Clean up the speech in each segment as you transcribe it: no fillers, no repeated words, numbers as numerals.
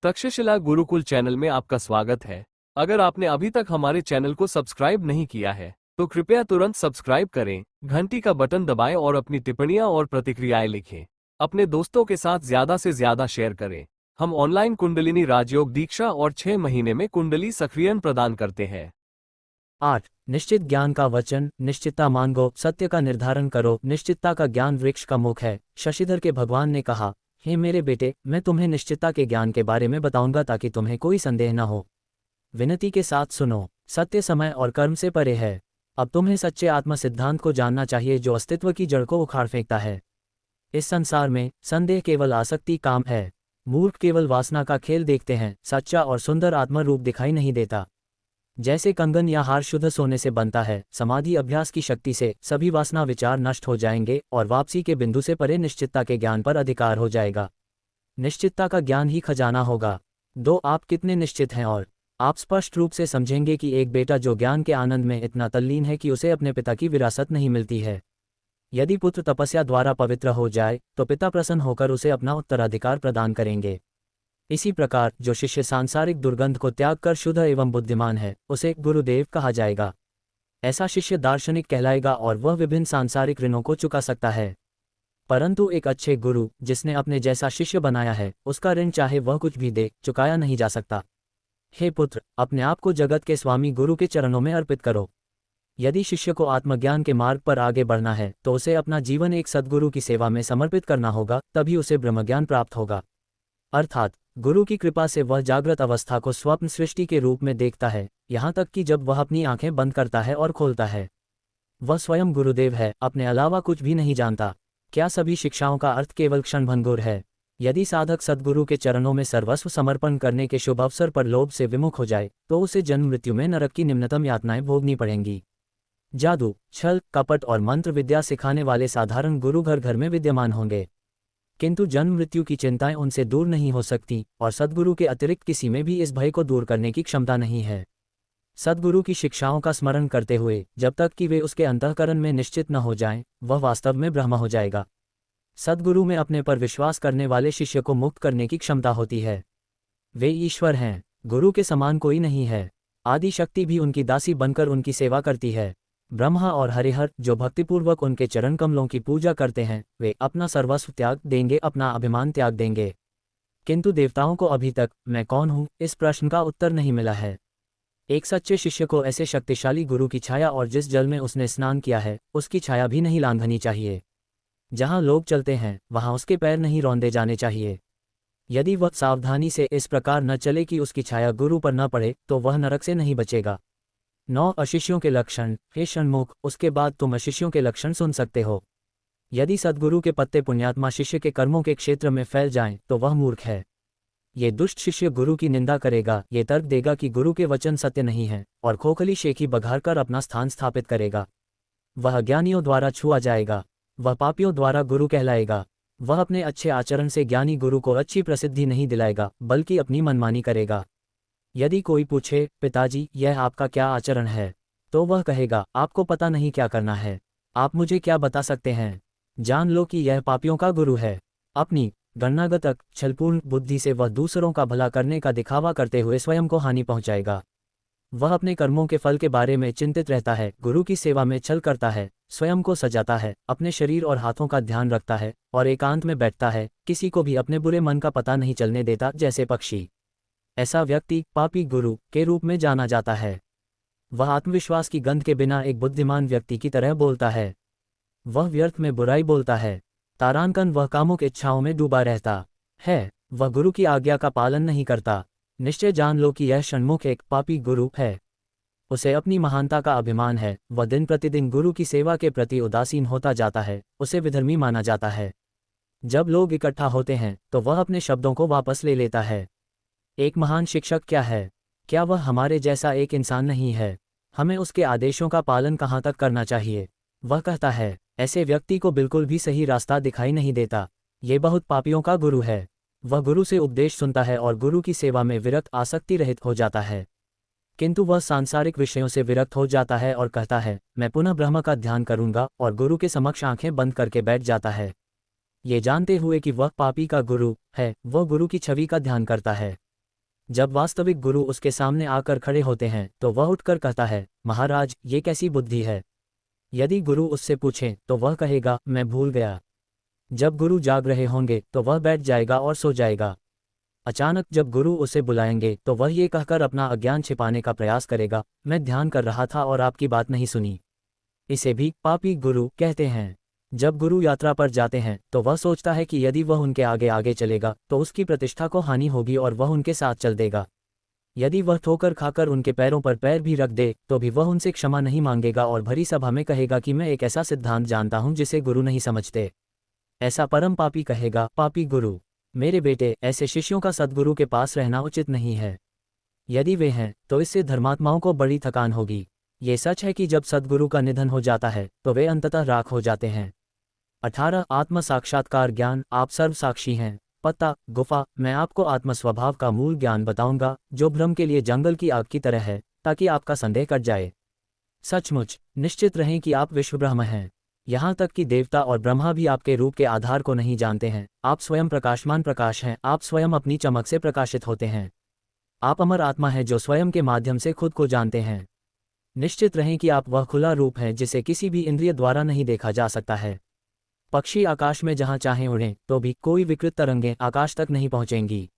Takshashila Gurukul channel में आपका स्वागत है। अगर आपने अभी तक हमारे चैनल को सब्सक्राइब नहीं किया है तो कृपया तुरंत सब्सक्राइब करें, घंटी का बटन दबाएं और अपनी टिप्पणियां और प्रतिक्रियाएं लिखें। अपने दोस्तों के साथ ज्यादा से ज्यादा शेयर करें। हम ऑनलाइन कुंडलिनी राजयोग दीक्षा और 6 महीने में कुंडली सक्रियण प्रदान करते हैं। 8. निश्चित ज्ञान का वचन। निश्चितता मांगो, सत्य का निर्धारण करो। निश्चितता का ज्ञान वृक्ष का मुख है। शशिधर के भगवान ने कहा, हे मेरे बेटे, मैं तुम्हें निश्चितता के ज्ञान के बारे में बताऊंगा ताकि तुम्हें कोई संदेह न हो। विनती के साथ सुनो। सत्य समय और कर्म से परे है। अब तुम्हें सच्चे आत्म सिद्धांत को जानना चाहिए जो अस्तित्व की जड़ को उखाड़ फेंकता है। इस संसार में संदेह केवल आसक्ति काम है। मूर्ख केवल वासना का खेल देखते हैं। सच्चा और सुंदर आत्म रूप दिखाई नहीं देता। जैसे कंगन या हार शुद्ध सोने से बनता है, समाधि अभ्यास की शक्ति से सभी वासना विचार नष्ट हो जाएंगे और वापसी के बिंदु से परे निश्चितता के ज्ञान पर अधिकार हो जाएगा। निश्चितता का ज्ञान ही खजाना होगा। आप कितने निश्चित हैं और आप स्पष्ट रूप से समझेंगे कि एक बेटा जो ज्ञान के आनंद में इतना तल्लीन है कि उसे अपने पिता की विरासत नहीं मिलती है। यदि पुत्र तपस्या द्वारा पवित्र हो जाए तो पिता प्रसन्न होकर उसे अपना उत्तराधिकार प्रदान करेंगे। इसी प्रकार जो शिष्य सांसारिक दुर्गंध को त्याग कर शुद्ध एवं बुद्धिमान है, उसे गुरुदेव कहा जाएगा। ऐसा शिष्य दार्शनिक कहलाएगा और वह विभिन्न सांसारिक ऋणों को चुका सकता है। परंतु एक अच्छे गुरु जिसने अपने जैसा शिष्य बनाया है, उसका ऋण चाहे वह कुछ भी दे, चुकाया नहीं जा सकता। हे पुत्र, अपने आप को जगत के स्वामी गुरु के चरणों में अर्पित करो। यदि शिष्य को आत्मज्ञान के मार्ग पर आगे बढ़ना है तो उसे अपना जीवन एक सद्गुरु की सेवा में समर्पित करना होगा, तभी उसे ब्रह्मज्ञान प्राप्त होगा। अर्थात गुरु की कृपा से वह जागृत अवस्था को स्वप्न सृष्टि के रूप में देखता है, यहाँ तक कि जब वह अपनी आंखें बंद करता है और खोलता है, वह स्वयं गुरुदेव है, अपने अलावा कुछ भी नहीं जानता। क्या सभी शिक्षाओं का अर्थ केवल क्षणभंगुर है? यदि साधक सद्गुरु के चरणों में सर्वस्व समर्पण करने के शुभ अवसर पर लोभ से विमुख हो जाए तो उसे जन्म मृत्यु में नरक की निम्नतम यातनाएं भोगनी पड़ेंगी। जादू, छल, कपट और मंत्र विद्या सिखाने वाले साधारण गुरु घर घर में विद्यमान होंगे, किंतु जन्म मृत्यु की चिंताएं उनसे दूर नहीं हो सकती और सद्गुरु के अतिरिक्त किसी में भी इस भय को दूर करने की क्षमता नहीं है। सद्गुरु की शिक्षाओं का स्मरण करते हुए जब तक कि वे उसके अंतःकरण में निश्चित न हो जाएं, वह वास्तव में ब्रह्म हो जाएगा। सद्गुरु में अपने पर विश्वास करने वाले शिष्य को मुक्त करने की क्षमता होती है। वे ईश्वर हैं, गुरु के समान कोई नहीं है। आदि शक्ति भी उनकी दासी बनकर उनकी सेवा करती है। ब्रह्मा और हरिहर जो भक्तिपूर्वक उनके चरण कमलों की पूजा करते हैं, वे अपना सर्वस्व त्याग देंगे, अपना अभिमान त्याग देंगे। किंतु देवताओं को अभी तक मैं कौन हूँ इस प्रश्न का उत्तर नहीं मिला है। एक सच्चे शिष्य को ऐसे शक्तिशाली गुरु की छाया और जिस जल में उसने स्नान किया है उसकी छाया भी नहीं लांघनी चाहिए। जहाँ लोग चलते हैं वहाँ उसके पैर नहीं रौंदे जाने चाहिए। यदि वह सावधानी से इस प्रकार न चले कि उसकी छाया गुरु पर न पड़े तो वह नरक से नहीं बचेगा। 9 अशिष्यों के लक्षण। हे षण्मुख, उसके बाद तुम अशिष्यों के लक्षण सुन सकते हो। यदि सद्गुरु के पत्ते पुण्यात्मा शिष्य के कर्मों के क्षेत्र में फैल जाएं तो वह मूर्ख है। ये दुष्ट शिष्य गुरु की निंदा करेगा, ये तर्क देगा कि गुरु के वचन सत्य नहीं है और खोखली शेखी बघार अपना स्थान स्थापित करेगा। वह अज्ञानियों द्वारा छुआ जाएगा, वह पापियों द्वारा गुरु कहलाएगा। वह अपने अच्छे आचरण से ज्ञानी गुरु को अच्छी प्रसिद्धि नहीं दिलाएगा बल्कि अपनी मनमानी करेगा। यदि कोई पूछे, पिताजी यह आपका क्या आचरण है, तो वह कहेगा, आपको पता नहीं क्या करना है, आप मुझे क्या बता सकते हैं? जान लो कि यह पापियों का गुरु है। अपनी गणनागतक छलपूर्ण बुद्धि से वह दूसरों का भला करने का दिखावा करते हुए स्वयं को हानि पहुंचाएगा। वह अपने कर्मों के फल के बारे में चिंतित रहता है, गुरु की सेवा में छल करता है, स्वयं को सजाता है, अपने शरीर और हाथों का ध्यान रखता है और एकांत में बैठता है, किसी को भी अपने बुरे मन का पता नहीं चलने देता जैसे पक्षी। ऐसा व्यक्ति पापी गुरु के रूप में जाना जाता है। वह आत्मविश्वास की गंध के बिना एक बुद्धिमान व्यक्ति की तरह बोलता है। वह व्यर्थ में बुराई बोलता है। तारांकन वह कामुक इच्छाओं में डूबा रहता है। वह गुरु की आज्ञा का पालन नहीं करता। निश्चय जान लो कि यह षण्मुख एक पापी गुरु है। उसे अपनी महानता का अभिमान है। वह दिन प्रतिदिन गुरु की सेवा के प्रति उदासीन होता जाता है। उसे विधर्मी माना जाता है। जब लोग इकट्ठा होते हैं तो वह अपने शब्दों को वापस ले लेता है। एक महान शिक्षक क्या है? क्या वह हमारे जैसा एक इंसान नहीं है? हमें उसके आदेशों का पालन कहाँ तक करना चाहिए? वह कहता है, ऐसे व्यक्ति को बिल्कुल भी सही रास्ता दिखाई नहीं देता। ये बहुत पापियों का गुरु है। वह गुरु से उपदेश सुनता है और गुरु की सेवा में विरक्त आसक्ति रहित हो जाता है। किंतु वह सांसारिक विषयों से विरक्त हो जाता है और कहता है, मैं पुनः ब्रह्म का ध्यान करूंगा, और गुरु के समक्ष आंखें बंद करके बैठ जाता है, ये जानते हुए कि वह पापी का गुरु है। वह गुरु की छवि का ध्यान करता है। जब वास्तविक गुरु उसके सामने आकर खड़े होते हैं तो वह उठकर कहता है, महाराज, ये कैसी बुद्धि है। यदि गुरु उससे पूछें तो वह कहेगा, मैं भूल गया। जब गुरु जाग रहे होंगे तो वह बैठ जाएगा और सो जाएगा। अचानक जब गुरु उसे बुलाएंगे तो वह ये कहकर अपना अज्ञान छिपाने का प्रयास करेगा, मैं ध्यान कर रहा था और आपकी बात नहीं सुनी। इसे भी पापी गुरु कहते हैं। जब गुरु यात्रा पर जाते हैं तो वह सोचता है कि यदि वह उनके आगे आगे चलेगा तो उसकी प्रतिष्ठा को हानि होगी और वह उनके साथ चल देगा। यदि वह ठोकर खाकर उनके पैरों पर पैर भी रख दे तो भी वह उनसे क्षमा नहीं मांगेगा और भरी सभा में कहेगा कि मैं एक ऐसा सिद्धांत जानता हूं जिसे गुरु नहीं समझते। ऐसा परम पापी कहेगा, पापी गुरु, मेरे बेटे, ऐसे शिष्यों का सद्गुरु के पास रहना उचित नहीं है। यदि वे हैं तो इससे धर्मात्माओं को बड़ी थकान होगी। ये सच है कि जब सद्गुरु का निधन हो जाता है तो वे अंततः राख हो जाते हैं। 18 आत्म साक्षात्कार ज्ञान। आप सर्व साक्षी हैं। पत्ता, गुफा। मैं आपको आत्म स्वभाव का मूल ज्ञान बताऊंगा जो भ्रम के लिए जंगल की आग की तरह है, ताकि आपका संदेह कट जाए। सचमुच निश्चित रहें कि आप विश्व ब्रह्म हैं। यहाँ तक कि देवता और ब्रह्मा भी आपके रूप के आधार को नहीं जानते हैं। आप स्वयं प्रकाशमान प्रकाश हैं। आप स्वयं अपनी चमक से प्रकाशित होते हैं। आप अमर आत्मा हैं जो स्वयं के माध्यम से खुद को जानते हैं। निश्चित रहें कि आप वह खुला रूप हैं जिसे किसी भी इंद्रिय द्वारा नहीं देखा जा सकता है। पक्षी आकाश में जहां चाहें उड़ें तो भी कोई विकृत तरंगें आकाश तक नहीं पहुंचेंगी।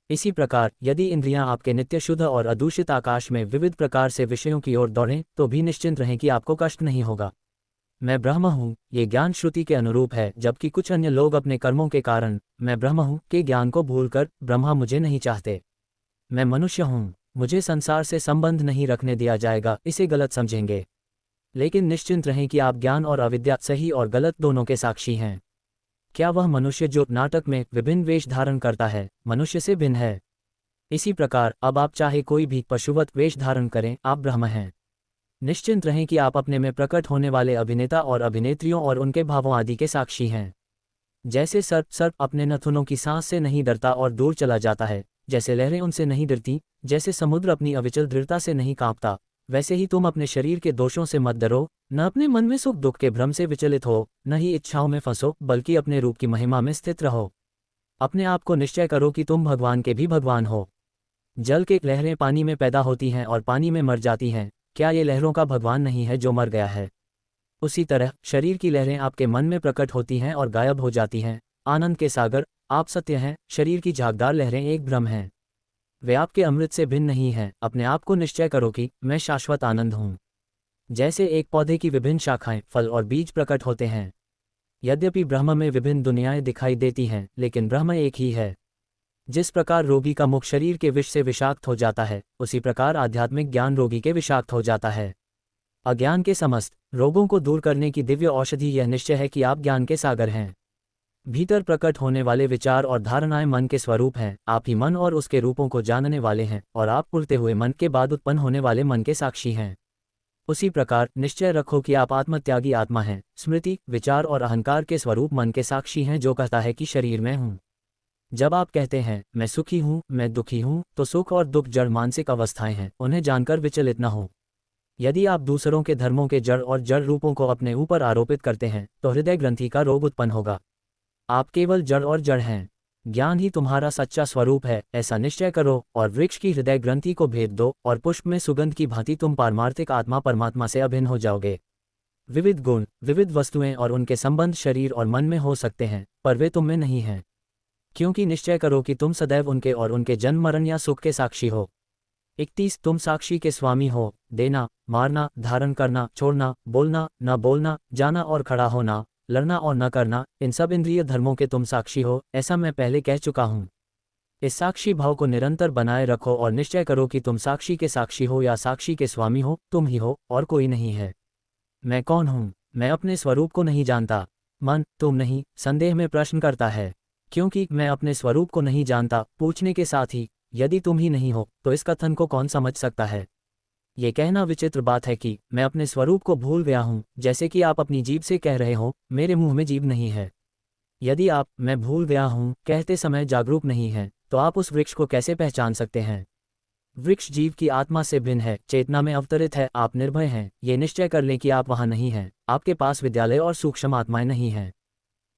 इसी प्रकार यदि इंद्रियां आपके नित्य शुद्ध और अदूषित आकाश में विविध प्रकार से विषयों की ओर दौड़ें तो भी निश्चिंत रहें कि आपको कष्ट नहीं होगा। मैं ब्रह्म हूँ, ये ज्ञान श्रुति के अनुरूप है, जबकि कुछ अन्य लोग अपने कर्मों के कारण मैं ब्रह्म हूँ के ज्ञान को भूलकर ब्रह्मा मुझे नहीं चाहते। मैं मनुष्य हूँ, मुझे संसार से संबंध नहीं रखने दिया जाएगा, इसे गलत समझेंगे। लेकिन निश्चिंत रहें कि आप ज्ञान और अविद्या, सही और गलत दोनों के साक्षी हैं। क्या वह मनुष्य जो नाटक में विभिन्न वेश धारण करता है मनुष्य से भिन्न है? इसी प्रकार अब आप चाहे कोई भी पशुवत वेश धारण करें, आप ब्रह्म हैं। निश्चिंत रहें कि आप अपने में प्रकट होने वाले अभिनेता और अभिनेत्रियों और उनके भावों आदि के साक्षी हैं। जैसे सर्प अपने नथुनों की सांस से नहीं डरता और दूर चला जाता है, जैसे लहरें उनसे नहीं डरती, जैसे समुद्र अपनी अविचल दृढ़ता से नहीं कांपता, वैसे ही तुम अपने शरीर के दोषों से मत डरो, न अपने मन में सुख दुख के भ्रम से विचलित हो, न ही इच्छाओं में फंसो, बल्कि अपने रूप की महिमा में स्थित रहो। अपने आप को निश्चय करो कि तुम भगवान के भी भगवान हो। जल के लहरें पानी में पैदा होती हैं और पानी में मर जाती हैं, क्या ये लहरों का भगवान नहीं है जो मर गया है? उसी तरह शरीर की लहरें आपके मन में प्रकट होती हैं और गायब हो जाती हैं। आनंद के सागर, आप सत्य हैं, शरीर की झागदार लहरें एक भ्रम हैं, वे आपके अमृत से भिन्न नहीं हैं। अपने आप को निश्चय करो कि मैं शाश्वत आनंद हूँ। जैसे एक पौधे की विभिन्न शाखाएं, फल और बीज प्रकट होते हैं, यद्यपि ब्रह्म में विभिन्न दुनियाएं दिखाई देती हैं, लेकिन ब्रह्म एक ही है। जिस प्रकार रोगी का मुख शरीर के विष से विषाक्त हो जाता है, उसी प्रकार आध्यात्मिक ज्ञान रोगी के विषाक्त हो जाता है। अज्ञान के समस्त रोगों को दूर करने की दिव्य औषधि यह निश्चय है कि आप ज्ञान के सागर हैं। भीतर प्रकट होने वाले विचार और धारणाएं मन के स्वरूप हैं। आप ही मन और उसके रूपों को जानने वाले हैं, और आप उड़ते हुए मन के बाद उत्पन्न होने वाले मन के साक्षी हैं। उसी प्रकार निश्चय रखो कि आप आत्मत्यागी आत्मा हैं। स्मृति, विचार और अहंकार के स्वरूप मन के साक्षी हैं, जो कहता है कि शरीर में हूँ। जब आप कहते हैं मैं सुखी हूँ, मैं दुखी हूँ, तो सुख और दुख जड़ मानसिक अवस्थाएं हैं, उन्हें जानकर विचलित न हो। यदि आप दूसरों के धर्मों के जड़ और जड़ रूपों को अपने ऊपर आरोपित करते हैं तो हृदय ग्रंथि का रोग उत्पन्न होगा। आप केवल जड़ और जड़ हैं। ज्ञान ही तुम्हारा सच्चा स्वरूप है, ऐसा निश्चय करो, और वृक्ष की हृदय ग्रंथि को भेद दो, और पुष्प में सुगंध की भांति तुम पारमार्थिक आत्मा परमात्मा से अभिन्न हो जाओगे। विविध गुण, विविध वस्तुएं और उनके संबंध शरीर और मन में हो सकते हैं, पर वे तुम में नहीं हैं, क्योंकि निश्चय करो कि तुम सदैव उनके और उनके जन्म मरण या सुख के साक्षी हो। 31 तुम साक्षी के स्वामी हो। देना, मारना, धारण करना, छोड़ना, बोलना, न बोलना, जाना और खड़ा होना, लड़ना और न करना, इन सब इंद्रिय धर्मों के तुम साक्षी हो, ऐसा मैं पहले कह चुका हूँ। इस साक्षी भाव को निरंतर बनाए रखो और निश्चय करो कि तुम साक्षी के साक्षी हो या साक्षी के स्वामी हो, तुम ही हो और कोई नहीं है। मैं कौन हूँ? मैं अपने स्वरूप को नहीं जानता। मन, तुम नहीं, संदेह में प्रश्न करता है, क्योंकि मैं अपने स्वरूप को नहीं जानता पूछने के साथ ही यदि तुम ही नहीं हो तो इस कथन को कौन समझ सकता है? ये कहना विचित्र बात है कि मैं अपने स्वरूप को भूल गया हूँ, जैसे कि आप अपनी जीभ से कह रहे हो मेरे मुंह में जीभ नहीं है। यदि आप मैं भूल गया हूँ कहते समय जागरूक नहीं हैं, तो आप उस वृक्ष को कैसे पहचान सकते हैं? वृक्ष जीव की आत्मा से भिन्न है, चेतना में अवतरित है, आप निर्भय हैं, ये निश्चय कर लें कि आप वहाँ नहीं हैं, आपके पास विद्यालय और सूक्ष्म आत्माएं नहीं हैं।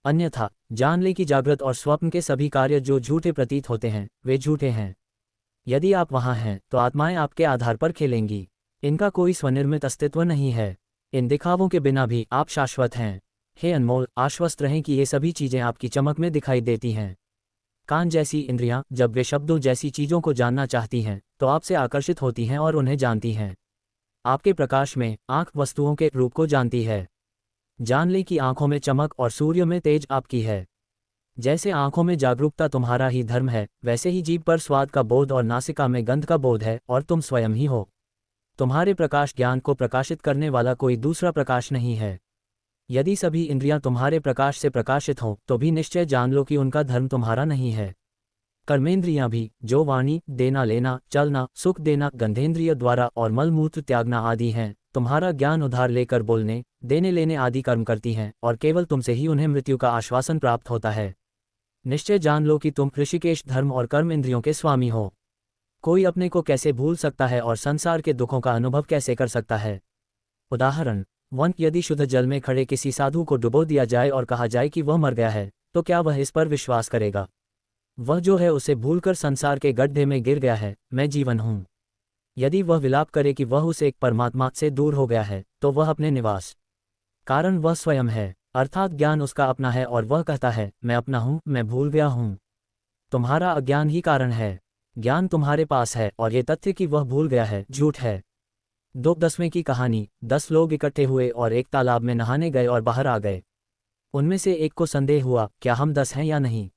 अन्यथा जान लें कि जागृत और स्वप्न के सभी कार्य जो झूठे प्रतीत होते हैं वे झूठे हैं। यदि आप वहाँ हैं तो आत्माएं आपके आधार पर खेलेंगी। इनका कोई स्वनिर्मित अस्तित्व नहीं है। इन दिखावों के बिना भी आप शाश्वत हैं। हे अनमोल, आश्वस्त रहें कि ये सभी चीज़ें आपकी चमक में दिखाई देती हैं। कान जैसी इंद्रियां जब वे शब्दों जैसी चीज़ों को जानना चाहती हैं तो आपसे आकर्षित होती हैं और उन्हें जानती हैं। आपके प्रकाश में आंख वस्तुओं के रूप को जानती है। जान लें कि आंखों में चमक और सूर्य में तेज आपकी है। जैसे आंखों में जागरूकता तुम्हारा ही धर्म है, वैसे ही जीभ पर स्वाद का बोध और नासिका में गंध का बोध है, और तुम स्वयं ही हो। तुम्हारे प्रकाश ज्ञान को प्रकाशित करने वाला कोई दूसरा प्रकाश नहीं है। यदि सभी इंद्रियां तुम्हारे प्रकाश से प्रकाशित हों तो भी निश्चय जान लो कि उनका धर्म तुम्हारा नहीं है। कर्मेंद्रियां भी, जो वाणी, देना लेना, चलना, सुख देना, गंधेंद्रिय द्वारा और मलमूत्र त्यागना आदि हैं, तुम्हारा ज्ञान उधार लेकर बोलने, देने लेने आदि कर्म करती हैं, और केवल तुमसे ही उन्हें मृत्यु का आश्वासन प्राप्त होता है। निश्चय जान लो कि तुम ऋषिकेश धर्म और कर्म इंद्रियों के स्वामी हो। कोई अपने को कैसे भूल सकता है और संसार के दुखों का अनुभव कैसे कर सकता है? उदाहरण 1, यदि शुद्ध जल में खड़े किसी साधु को डुबो दिया जाए और कहा जाए कि वह मर गया है, तो क्या वह इस पर विश्वास करेगा? वह जो है उसे भूलकर संसार के गड्ढे में गिर गया है, मैं जीवन हूँ। यदि वह विलाप करे कि वह उस एक परमात्मा से दूर हो गया है, तो वह अपने निवास कारण वह स्वयं है, अर्थात ज्ञान उसका अपना है, और वह कहता है मैं अपना हूँ, मैं भूल गया हूँ। तुम्हारा अज्ञान ही कारण है। ज्ञान तुम्हारे पास है, और ये तथ्य कि वह भूल गया है झूठ है। 2/10 की कहानी। 10 लोग इकट्ठे हुए और एक तालाब में नहाने गए और बाहर आ गए। उनमें से एक को संदेह हुआ, क्या हम 10 हैं या नहीं।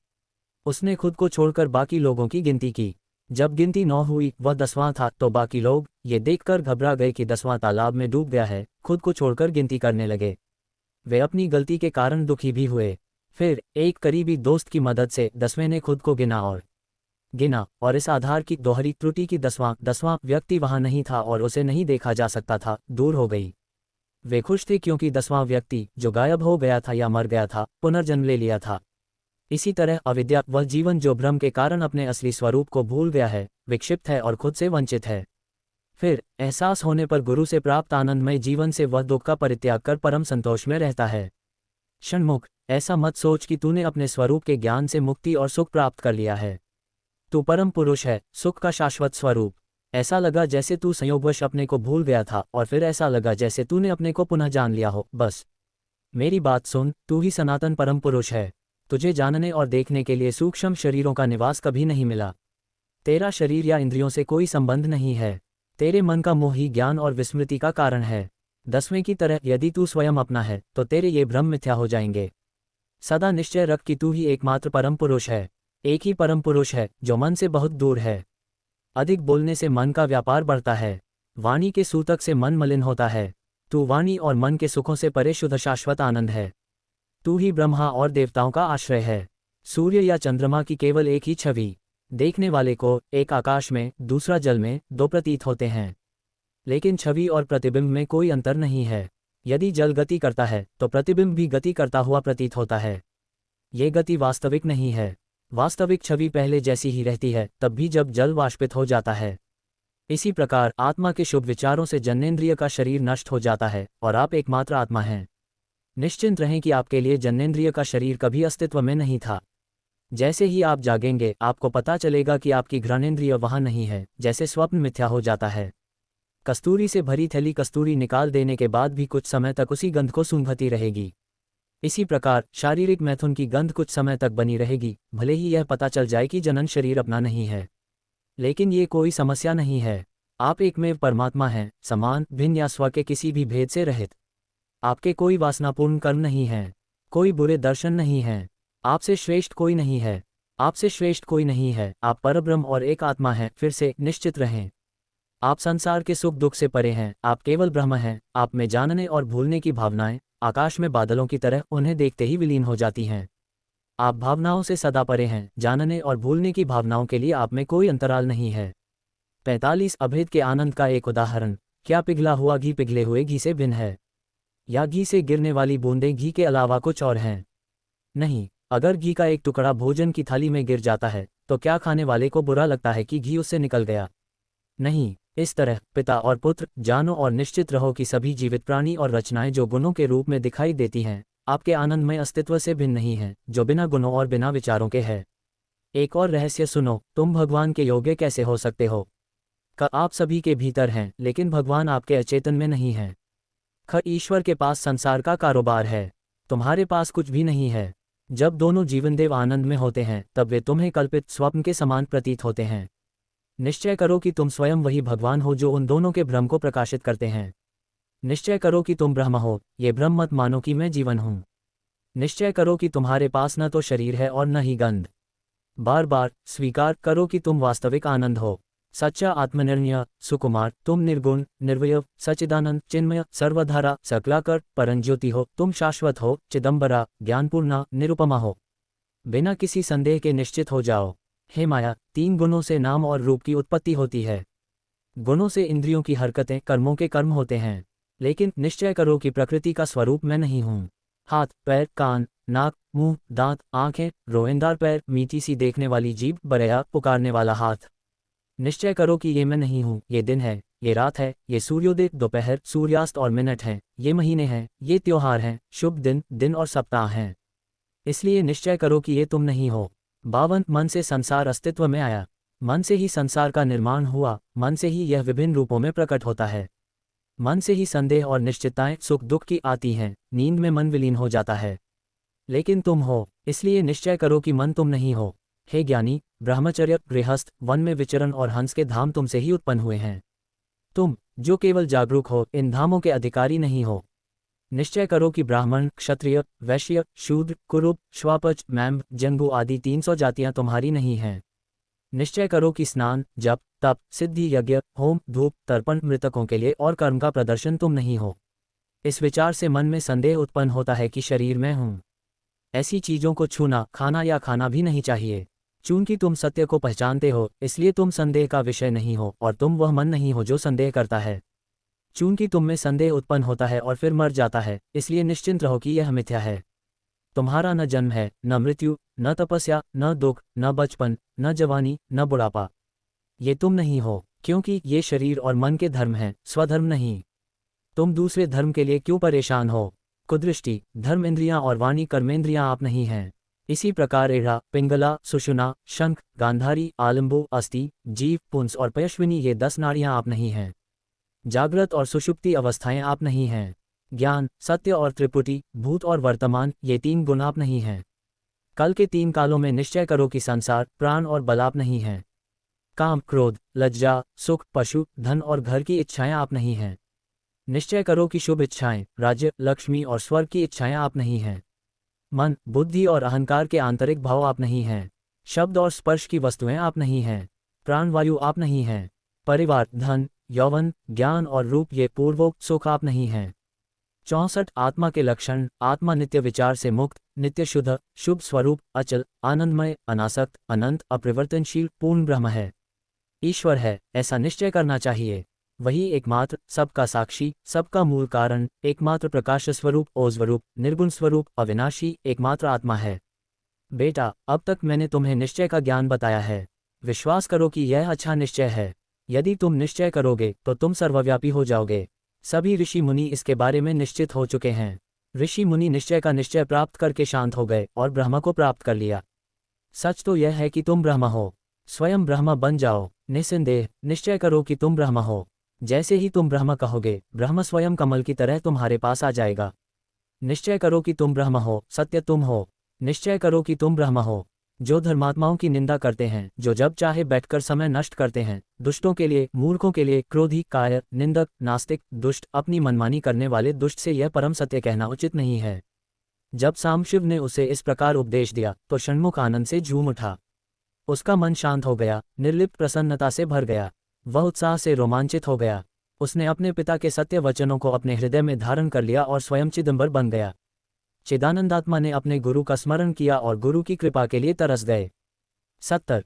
उसने खुद को छोड़कर बाकी लोगों की गिनती की। जब गिनती 9 हुई, वह 10वां था, तो बाकी लोग ये देखकर घबरा गए कि 10वां तालाब में डूब गया है, खुद को छोड़कर गिनती करने लगे। वे अपनी गलती के कारण दुखी भी हुए। फिर एक करीबी दोस्त की मदद से 10वें ने खुद को गिना, और इस आधार की दोहरी त्रुटि की 10वां व्यक्ति वहां नहीं था और उसे नहीं देखा जा सकता था, दूर हो गई। वे खुश थे क्योंकि 10वां व्यक्ति जो गायब हो गया था या मर गया था, पुनर्जन्म ले लिया था। इसी तरह अविद्या, वह जीवन जो भ्रम के कारण अपने असली स्वरूप को भूल गया है, विक्षिप्त है और खुद से वंचित है। फिर एहसास होने पर गुरु से प्राप्त आनंदमय जीवन से वह दुख का परित्याग कर परम संतोष में रहता है। षण्मुख, ऐसा मत सोच कि तूने अपने स्वरूप के ज्ञान से मुक्ति और सुख प्राप्त कर लिया है। तू परम पुरुष है, सुख का शाश्वत स्वरूप। ऐसा लगा जैसे तू संयोगवश अपने को भूल गया था, और फिर ऐसा लगा जैसे तूने अपने को पुनः जान लिया हो। बस मेरी बात सुन, तू ही सनातन परम पुरुष है। तुझे जानने और देखने के लिए सूक्ष्म शरीरों का निवास कभी नहीं मिला। तेरा शरीर या इंद्रियों से कोई संबंध नहीं है। तेरे मन का मोह ही ज्ञान और विस्मृति का कारण है। 10वें की तरह यदि तू स्वयं अपना है तो तेरे ये भ्रम मिथ्या हो जाएंगे। सदा निश्चय रख कि तू ही एकमात्र परम पुरुष है। एक ही परम पुरुष है जो मन से बहुत दूर है। अधिक बोलने से मन का व्यापार बढ़ता है। वाणी के सूतक से मन मलिन होता है। तू वाणी और मन के सुखों से परे शुद्ध शाश्वत आनंद है। तू ही ब्रह्मा और देवताओं का आश्रय है। सूर्य या चंद्रमा की केवल एक ही छवि देखने वाले को एक आकाश में, दूसरा जल में, 2 प्रतीत होते हैं, लेकिन छवि और प्रतिबिंब में कोई अंतर नहीं है। यदि जल गति करता है तो प्रतिबिंब भी गति करता हुआ प्रतीत होता है। ये गति वास्तविक नहीं है। वास्तविक छवि पहले जैसी ही रहती है, तब भी जब जल वाष्पित हो जाता है। इसी प्रकार आत्मा के शुभ विचारों से जन्नेंद्रिय का शरीर नष्ट हो जाता है और आप एकमात्र आत्मा हैं। निश्चिंत रहें कि आपके लिए जन्नेंद्रिय का शरीर कभी अस्तित्व में नहीं था। जैसे ही आप जागेंगे आपको पता चलेगा कि आपकी घ्राणेंद्रिय वहां नहीं है, जैसे स्वप्न मिथ्या हो जाता है। कस्तूरी से भरी थैली कस्तूरी निकाल देने के बाद भी कुछ समय तक उसी गंध को सूंघती रहेगी। इसी प्रकार शारीरिक मैथुन की गंध कुछ समय तक बनी रहेगी, भले ही यह पता चल जाए कि जनन शरीर अपना नहीं है। लेकिन ये कोई समस्या नहीं है। आप एकमेव परमात्मा हैं, समान, भिन्न या स्व के किसी भी भेद से रहित। आपके कोई वासनापूर्ण कर्म नहीं हैं, कोई बुरे दर्शन नहीं हैं। आपसे श्रेष्ठ कोई नहीं है। आपसे श्रेष्ठ कोई नहीं है। आप परब्रह्म और एक आत्मा हैं। फिर से निश्चित रहें। आप संसार के सुख दुख से परे हैं। आप केवल ब्रह्म हैं। आप में जानने और भूलने की भावनाएं आकाश में बादलों की तरह उन्हें देखते ही विलीन हो जाती हैं। आप भावनाओं से सदा परे हैं। जानने और भूलने की भावनाओं के लिए आप में कोई अंतराल नहीं है। 45 अभेद के आनंद का एक उदाहरण। क्या पिघला हुआ घी पिघले हुए घी से भिन्न है, या घी से गिरने वाली बूंदें घी के अलावा कुछ और हैं? नहीं। अगर घी का एक टुकड़ा भोजन की थाली में गिर जाता है तो क्या खाने वाले को बुरा लगता है कि घी उससे निकल गया? नहीं। इस तरह पिता और पुत्र, जानो और निश्चित रहो कि सभी जीवित प्राणी और रचनाएं जो गुणों के रूप में दिखाई देती हैं, आपके आनंदमय अस्तित्व से भिन्न नहीं हैं, जो बिना गुणों और बिना विचारों के है। एक और रहस्य सुनो, तुम भगवान के योग्य कैसे हो सकते हो? आप सभी के भीतर हैं, लेकिन भगवान आपके अचेतन में नहीं है। ईश्वर के पास संसार का कारोबार है, तुम्हारे पास कुछ भी नहीं है। जब दोनों जीवनदेव आनंद में होते हैं तब वे तुम्हें कल्पित स्वप्न के समान प्रतीत होते हैं। निश्चय करो कि तुम स्वयं वही भगवान हो जो उन दोनों के भ्रम को प्रकाशित करते हैं। निश्चय करो कि तुम ब्रह्म हो, ये भ्रम मत मानो कि मैं जीवन हूँ। निश्चय करो कि तुम्हारे पास न तो शरीर है और न ही गंध। बार बार स्वीकार करो कि तुम वास्तविक आनंद हो, सच्चा आत्मनिर्णय, सुकुमार, तुम निर्गुण, निर्वयव, सच्चिदानंद, चिन्मय, सर्वधारा, सकलाकर, परंज्योति हो, तुम शाश्वत हो, चिदंबरा, ज्ञानपूर्णा, निरुपमा हो। बिना किसी संदेह के निश्चित हो जाओ। हे माया, 3 गुणों से नाम और रूप की उत्पत्ति होती है। गुणों से इंद्रियों की हरकतें, कर्मों के कर्म होते हैं। लेकिन निश्चय करो कि प्रकृति का स्वरूप मैं नहीं हूँ। हाथ, पैर, कान, नाक, मुंह, दांत, आंखें, रोएंदार पैर, मीठी सी देखने वाली जीभ, बरया, पुकारने वाला हाथ। निश्चय करो कि ये मैं नहीं हूँ, ये दिन है, ये रात है, ये सूर्योदय, दोपहर, सूर्यास्त और मिनट हैं, ये महीने हैं, ये त्योहार हैं, शुभ दिन, दिन और सप्ताह हैं। इसलिए निश्चय करो कि ये तुम नहीं हो। 52 मन से संसार अस्तित्व में आया, मन से ही संसार का निर्माण हुआ, मन से ही यह विभिन्न रूपों में प्रकट होता है। मन से ही संदेह और निश्चितताएं सुख दुख की आती हैं, नींद में मन विलीन हो जाता है। लेकिन तुम हो, इसलिए निश्चय करो कि मन तुम नहीं हो। हे ज्ञानी, ब्रह्मचर्य, गृहस्थ, वन में विचरण और हंस के धाम तुमसे ही उत्पन्न हुए हैं। तुम, जो केवल जागरूक हो, इन धामों के अधिकारी नहीं हो। निश्चय करो कि ब्राह्मण, क्षत्रिय, वैश्य, शूद्र, कुरुप, श्वापच, मैम्ब, जंगू आदि 300 जातियां तुम्हारी नहीं हैं। निश्चय करो कि स्नान, जप, तप, सिद्धि, यज्ञ, होम, धूप, तर्पण, मृतकों के लिए और कर्म का प्रदर्शन तुम नहीं हो। इस विचार से मन में संदेह उत्पन्न होता है कि शरीर मैं हूँ। ऐसी चीजों को छूना, खाना या खाना भी नहीं चाहिए। चूंकि तुम सत्य को पहचानते हो, इसलिए तुम संदेह का विषय नहीं हो और तुम वह मन नहीं हो जो संदेह करता है। चूंकि तुम में संदेह उत्पन्न होता है और फिर मर जाता है, इसलिए निश्चिंत रहो कि यह मिथ्या है। तुम्हारा न जन्म है, न मृत्यु, न तपस्या, न दुख, न बचपन, न जवानी, न बुढ़ापा। ये तुम नहीं हो, क्योंकि ये शरीर और मन के धर्म हैं, स्वधर्म नहीं। तुम दूसरे धर्म के लिए क्यों परेशान हो? कुदृष्टि, धर्म इंद्रियां और वाणी कर्मेंद्रियां आप नहीं हैं। इसी प्रकार एढ़ा, पिंगला, सुषुम्ना, शंख, गांधारी, आलंबु, अस्थि, जीव, पुंस और पयश्विनी, ये 10 नाड़ियां आप नहीं हैं। जागृत और सुषुप्ति अवस्थाएं आप नहीं हैं। ज्ञान, सत्य और त्रिपुटी, भूत और वर्तमान, ये 3 गुण आप नहीं हैं। कल के 3 कालों में निश्चय करो कि संसार, प्राण और बल आप नहीं हैं। काम, क्रोध, लज्जा, सुख, पशु, धन और घर की इच्छाएं आप नहीं हैं। निश्चय करो कि शुभ इच्छाएं, राज्य, लक्ष्मी और स्वर्ग की इच्छाएं आप नहीं हैं। मन, बुद्धि और अहंकार के आंतरिक भाव आप नहीं हैं। शब्द और स्पर्श की वस्तुएं आप नहीं हैं। प्राणवायु आप नहीं हैं। परिवार, धन, यौवन, ज्ञान और रूप, ये पूर्वोक्त सुख आप नहीं हैं। 64 आत्मा के लक्षण। आत्मा नित्य विचार से मुक्त, नित्य शुद्ध, शुभ स्वरूप, अचल, आनंदमय, अनासक्त, अनंत, अपरिवर्तनशील, पूर्ण ब्रह्म है। ईश्वर है, ऐसा निश्चय करना चाहिए। वही एकमात्र, सबका साक्षी, सबका मूल कारण, एकमात्र प्रकाश स्वरूप, ओजवरूप, निर्गुण स्वरूप, अविनाशी, एकमात्र आत्मा है। बेटा, अब तक मैंने तुम्हें निश्चय का ज्ञान बताया है। विश्वास करो कि यह अच्छा निश्चय है। यदि तुम निश्चय करोगे तो तुम सर्वव्यापी हो जाओगे। सभी ऋषि मुनि इसके बारे में निश्चित हो चुके हैं। ऋषि मुनि निश्चय का निश्चय प्राप्त करके शांत हो गए और ब्रह्म को प्राप्त कर लिया। सच तो यह है कि तुम ब्रह्म हो। स्वयं ब्रह्म बन जाओ। निस्संदेह निश्चय करो कि तुम ब्रह्म हो। जैसे ही तुम ब्रह्म कहोगे, ब्रह्म स्वयं कमल की तरह तुम्हारे पास आ जाएगा। निश्चय करो कि तुम ब्रह्म हो, सत्य तुम हो। निश्चय करो कि तुम ब्रह्म हो। जो धर्मात्माओं की निंदा करते हैं, जो जब चाहे बैठकर समय नष्ट करते हैं, दुष्टों के लिए, मूर्खों के लिए, क्रोधी, कायर, निंदक, नास्तिक, दुष्ट, अपनी मनमानी करने वाले दुष्ट से यह परम सत्य कहना उचित नहीं है। जब सांबशिव ने उसे इस प्रकार उपदेश दिया तो षण्मुख आनंद से झूम उठा। उसका मन शांत हो गया, निर्लिप्त प्रसन्नता से भर गया। वह उत्साह से रोमांचित हो गया। उसने अपने पिता के सत्य वचनों को अपने हृदय में धारण कर लिया और स्वयं चिदंबर बन गया। चिदानंदात्मा ने अपने गुरु का स्मरण किया और गुरु की कृपा के लिए तरस गए। 70